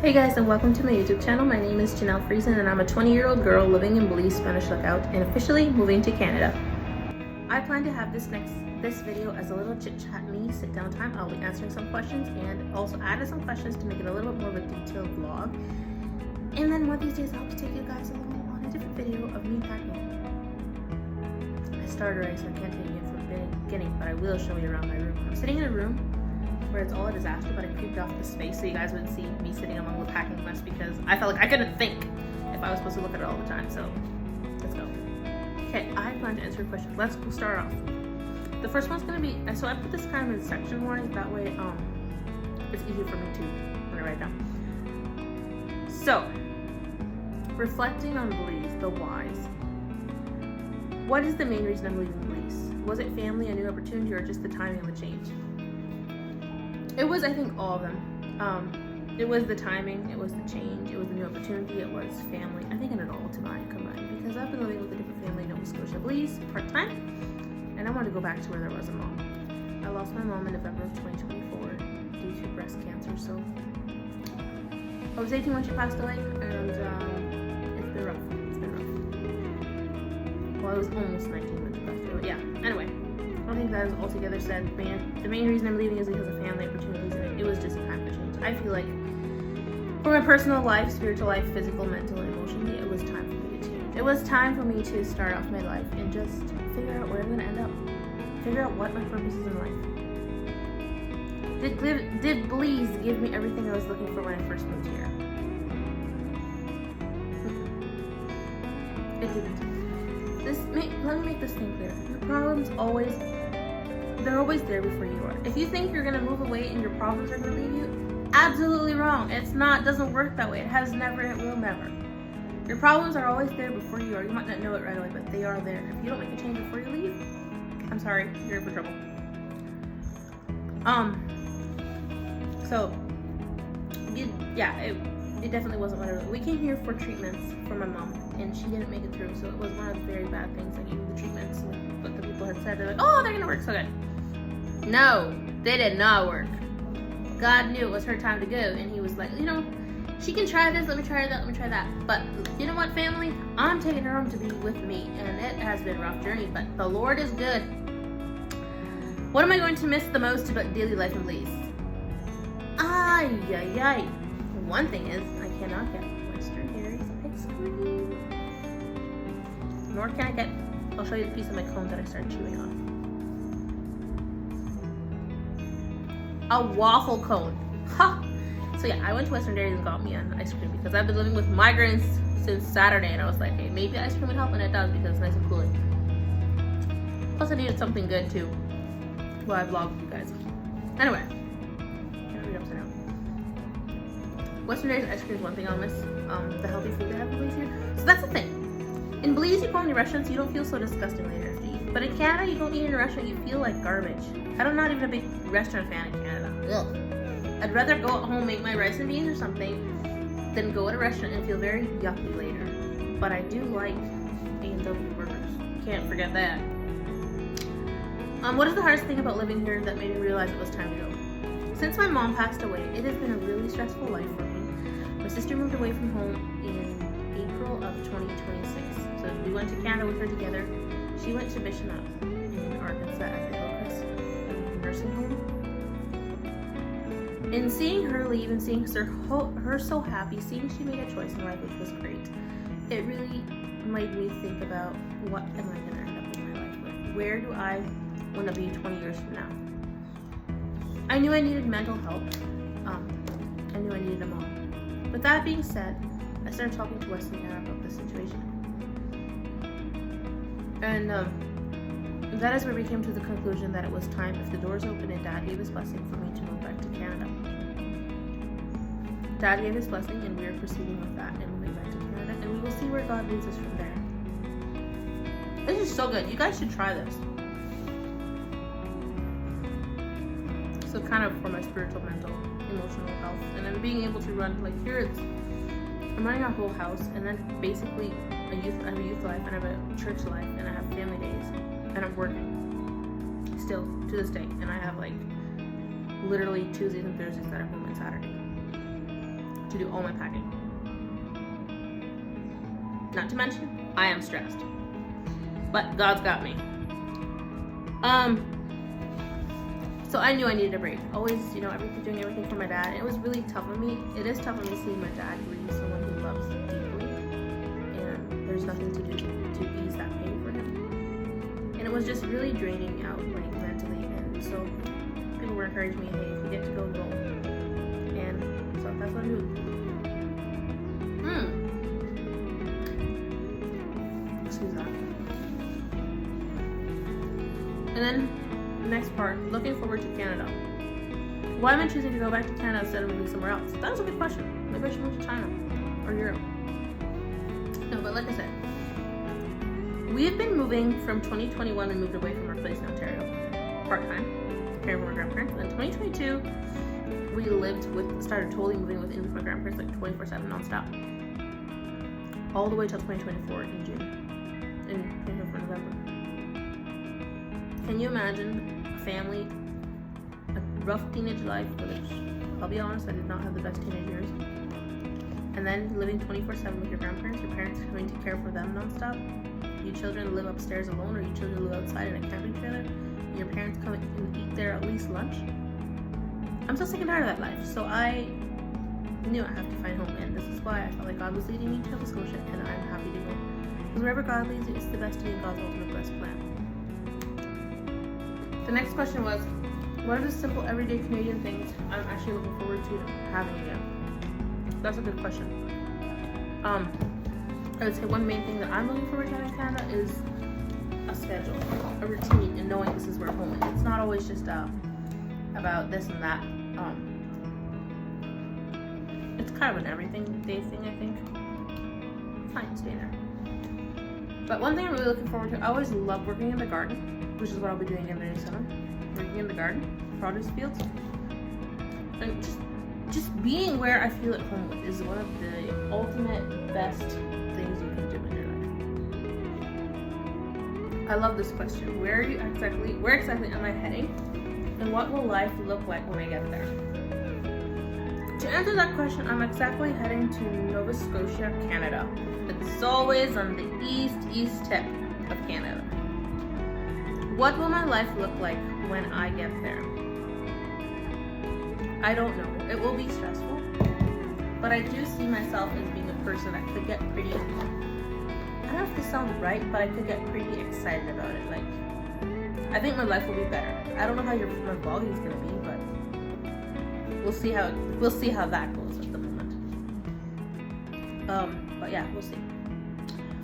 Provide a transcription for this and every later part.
Hey guys, and welcome to my YouTube channel. My name is Janelle Friesen and I'm a 20-year-old girl living in Belize, Spanish Lookout, and officially moving to Canada. I plan to have this video as a little chit-chat me sit down time. I'll be answering some questions and also added some questions to make it a little bit more of a detailed vlog. And then one of these days I'll take you guys on a different video of me packing. I started already, so I can't take it from the beginning, but I will show you around my room. I'm sitting in a room where it's all a disaster, but I creeped off the space so you guys wouldn't see me sitting among the packing mess because I felt like I couldn't think if I was supposed to look at it all the time. So let's go. Okay, I plan to answer questions. Let's start off. The first one's gonna be, so I put this kind of in section wise, that way it's easier for me to write down. So, reflecting on Belize, the whys. What is the main reason I'm leaving Belize? Was it family, a new opportunity, or just the timing of the change? It was, I think, all of them. It was the timing, it was the change, it was the new opportunity, it was family. I think it all combined because I've been living with a different family in Nova Scotia, Belize, part-time, and I wanted to go back to where there was a mom. I lost my mom in November of 2024 due to breast cancer, so I was 18 when she passed away, and it's been rough. Well, I was almost 19 when she passed away, but yeah, anyway. I think that is altogether said. The main reason I'm leaving is because of family opportunities, and it was just a time for change. I feel like for my personal life, spiritual life, physical, mental, and emotionally, it was time for me to change. It was time for me to start off my life and just figure out where I'm going to end up. Figure out what my purpose is in life. Did Belize give me everything I was looking for when I first moved here? It didn't. Let me make this thing clear. Your problems they're always there before you are. If you think you're gonna move away and your problems are gonna leave you, absolutely wrong. It doesn't work that way. It has never, it will never. Your problems are always there before you are. You might not know it right away, but they are there. If you don't make a change before you leave, I'm sorry, you're in for trouble. It definitely wasn't what I was. We came here for treatments for my mom, and she didn't make it through, so it was one of the very bad things. Like, even the treatments, what the people had said, they're like, oh, they're gonna work so good. No, they did not work. God knew it was her time to go, and he was like, she can try this, let me try that, let me try that. But you know what, family? I'm taking her home to be with me, and it has been a rough journey, but the Lord is good. What am I going to miss the most about daily life in Belize? Ay. One thing is, I cannot get Western Dairy's ice cream. Nor can I get, I'll show you the piece of my cone that I started chewing on. A waffle cone. Ha! So yeah, I went to Western Dairy's and got me an ice cream because I've been living with migraines since Saturday, and I was like, hey, maybe ice cream would help, and it does because it's nice and cooling. Plus I needed something good too while I vlog with you guys. Anyway. Western Dairy's ice cream is one thing I'll miss. The healthy food they have in Belize here. So that's the thing. In Belize, you go into restaurants, you don't feel so disgusting later after you eat. But in Canada, you go eat in a restaurant, you feel like garbage. I'm not even a big restaurant fan in Canada. Ugh. I'd rather go at home, make my rice and beans or something, than go at a restaurant and feel very yucky later. But I do like A&W burgers. Can't forget that. What is the hardest thing about living here that made me realize it was time to go? Since my mom passed away, it has been a really stressful life for me. My sister moved away from home in April of 2026. So we went to Canada with her together. She went to mission up in Arkansas at the Hillcrest nursing home. And seeing her leave and seeing her so happy, seeing she made a choice in life, which was great, it really made me think about what am I going to end up in my life with? Where do I want to be 20 years from now? I knew I needed mental help. I knew I needed a mom. With that being said, I started talking to Wesley and about the situation. And that is where we came to the conclusion that it was time, if the doors open and Dad gave his blessing, for me to move back to Canada. Dad gave his blessing and we are proceeding with that and moving back to Canada, and we will see where God leads us from there. This is so good. You guys should try this. So kind of for my spiritual, mental, emotional health, and then being able to run, like here I'm running a whole house, and then basically I have a youth life, and I have a church life, and I have family days, and I'm working still to this day, and I have like literally Tuesdays and Thursdays that I'm home and Saturday. to do all my packing. Not to mention, I am stressed. But God's got me. So I knew I needed a break. Always, doing everything for my dad. And it was really tough on me. It is tough on me seeing my dad grieve someone he loves deeply. And there's nothing to do to ease that pain for him. And it was just really draining out, like, mentally. And so people were encouraging me, hey, if you get to go, go. And so that's what I do. Excuse that. And then the next part, looking forward to Canada. Why am I choosing to go back to Canada instead of moving somewhere else? That was a good question. Maybe I should move to China or Europe. No, but like I said, we've been moving from 2021. We moved away from our place in Ontario, part-time, caring for my grandparents. And then 2022, we started totally moving with my grandparents, like 24/7 nonstop, all the way till 2024 in June, in November. Can you imagine a family, a rough teenage life, which, I'll be honest, I did not have the best teenage years, and then living 24/7 with your grandparents, your parents coming to care for them nonstop, you children live upstairs alone, or you children live outside in a camping trailer, and your parents come and eat there at least lunch? I'm so sick and tired of that life, so I knew I have to find home, and this is why I felt like God was leading me to Nova Scotia, and I'm happy to go. Because wherever God leads you, it's the best to be God's ultimate best plan. The next question was, what are the simple everyday Canadian things I'm actually looking forward to having again? That's a good question. I would say one main thing that I'm looking forward to having in Canada is a schedule, a routine, and knowing this is where home is. It's not always just about this and that. It's kind of an everything day thing, I think. Fine, stay there. But one thing I'm really looking forward to, I always love working in the garden, which is what I'll be doing in the new summer. Working in the garden, produce fields, and just being where I feel at home with is one of the ultimate best things you can do in your life. I love this question. Where exactly am I heading? And what will life look like when I get there? To answer that question, I'm exactly heading to Nova Scotia, Canada. It's always on the east tip of Canada. What will my life look like when I get there? I don't know. It will be stressful, but I do see myself as being a person that could get pretty, I don't know if this sounds right, but I could get pretty excited about it. Like, I think my life will be better. I don't know how my volume is gonna be, but we'll see how that goes at the moment. But yeah, we'll see.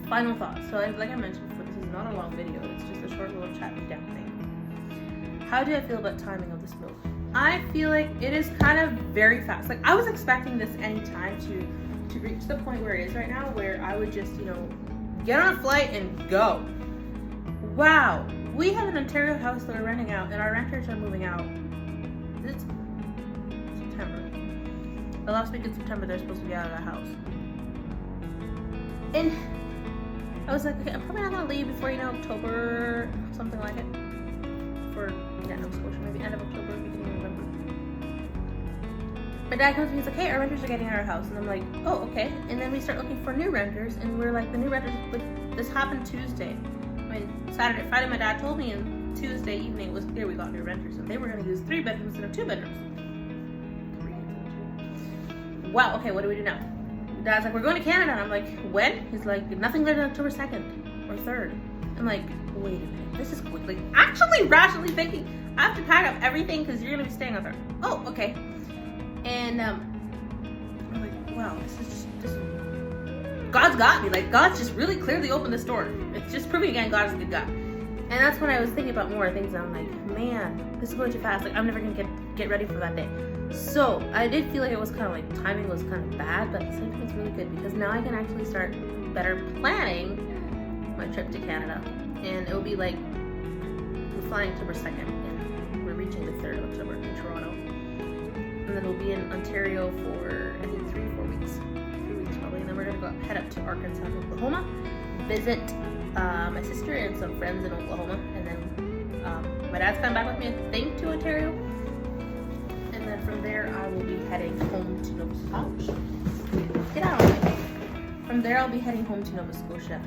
Final thoughts. So like I mentioned before, this is not a long video. It's just a short little chat me down thing. How do I feel about timing of this move? I feel like it is kind of very fast. Like, I was expecting this anytime to reach the point where it is right now, where I would just, get on a flight and go. Wow. We have an Ontario house that we're renting out, and our renters are moving out. It's September. The last week in September, they're supposed to be out of the house. And I was like, okay, I'm probably not gonna leave before, October, something like it. For, Nova Scotia, maybe end of October, beginning of November. My dad comes to me, he's like, hey, our renters are getting out of our house. And I'm like, oh, okay. And then we start looking for new renters, and we're like, the new renters, this happened Tuesday. Friday, my dad told me, and Tuesday evening it was clear we got new renters, and they were going to use 3 bedrooms instead of 2 bedrooms. Wow, okay, what do we do now? Dad's like, we're going to Canada. And I'm like, when? He's like, nothing later than October 2nd or 3rd. I'm like, wait a minute, this is quick. Like, actually rationally thinking, I have to pack up everything because you're going to be staying with her. Oh, okay. And I'm like, wow, this is God's got me. Like, God's just really clearly opened this door. It's just proving again God is a good God. And that's when I was thinking about more things, and I'm like, man, this is going too fast. Like, I'm never going to get ready for that day. So I did feel like it was kind of like timing was kind of bad, but at the same time it's really good because now I can actually start better planning my trip to Canada. And it will be like, we're flying October 2nd and we're reaching the 3rd of October in Toronto. And then we'll be in Ontario for, I think, 3 or 4 weeks. 3 weeks probably. And then we're going to head up to Arkansas and Oklahoma, visit my sister and some friends in Oklahoma. And then my dad's coming back with me, I think, to Ontario. And then from there I will be heading home to Nova Scotia. Get out of my way. From there I'll be heading home to Nova Scotia,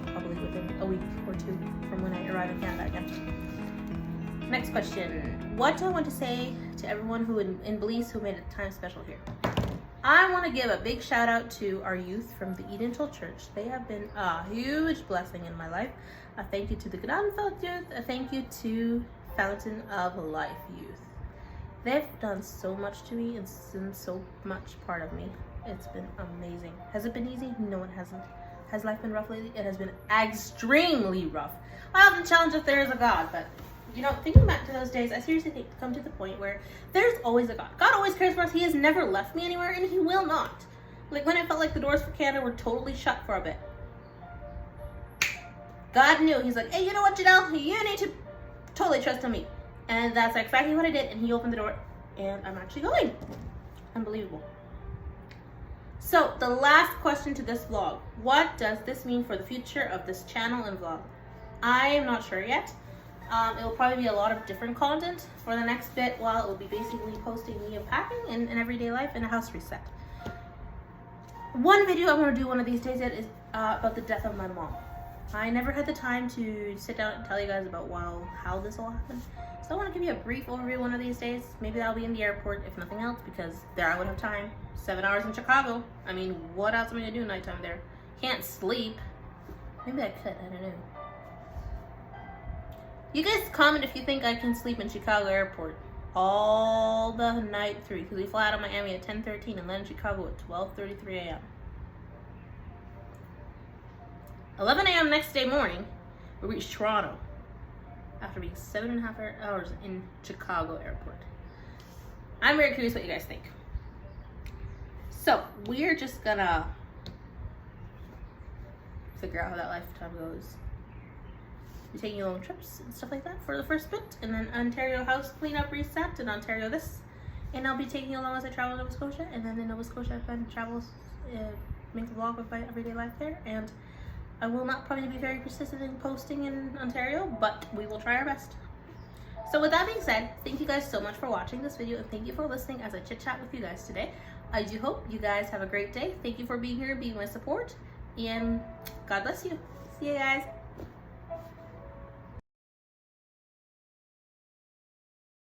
probably within a week or two from when I arrive in Canada again. Next question. What do I want to say to everyone who in Belize who made a time special here? I want to give a big shout out to our youth from the Edental Church. They have been a huge blessing in my life. A thank you to the Gnadenfeld youth. A thank you to Fountain of Life youth. They've done so much to me and been so much part of me. It's been amazing. Has it been easy? No, it hasn't. Has life been rough lately? It has been extremely rough. I often challenge if there is a God, but you know, thinking back to those days, I seriously think come to the point where there's always a God. God always cares for us. He has never left me anywhere, and he will not. Like when I felt like the doors for Canada were totally shut for a bit. God knew. He's like, hey, you know what, Janelle? You need to totally trust in me. And that's exactly what I did, and he opened the door, and I'm actually going. Unbelievable. So, the last question to this vlog. What does this mean for the future of this channel and vlog? I am not sure yet. It will probably be a lot of different content for the next bit, while it will be basically posting me packing and everyday life and a house reset. One video I want to do one of these days is about the death of my mom. I never had the time to sit down and tell you guys about how this all happened. So I want to give you a brief overview one of these days. Maybe that'll be in the airport, if nothing else, because there I would have time. 7 hours in Chicago. I mean, what else am I going to do nighttime there? Can't sleep. Maybe I could, I don't know. You guys comment if you think I can sleep in Chicago airport all the night through, because we fly out of Miami at 10:13 and land in Chicago at 12:33 a.m. 11 a.m. next day morning, we reach Toronto after being 7.5 hours in Chicago airport. I'm very curious what you guys think. So we're just gonna figure out how that lifetime goes. Be taking long trips and stuff like that for the first bit, and then Ontario house cleanup reset, and Ontario this, and I'll be taking you along as I travel to Nova Scotia, and then in Nova Scotia I plan to travel, make a vlog of my everyday life there, and I will not probably be very persistent in posting in Ontario, but we will try our best. So with that being said, thank you guys so much for watching this video, and thank you for listening as I chit chat with you guys today. I do hope you guys have a great day. Thank you for being here and being my support, and God bless you. See you guys.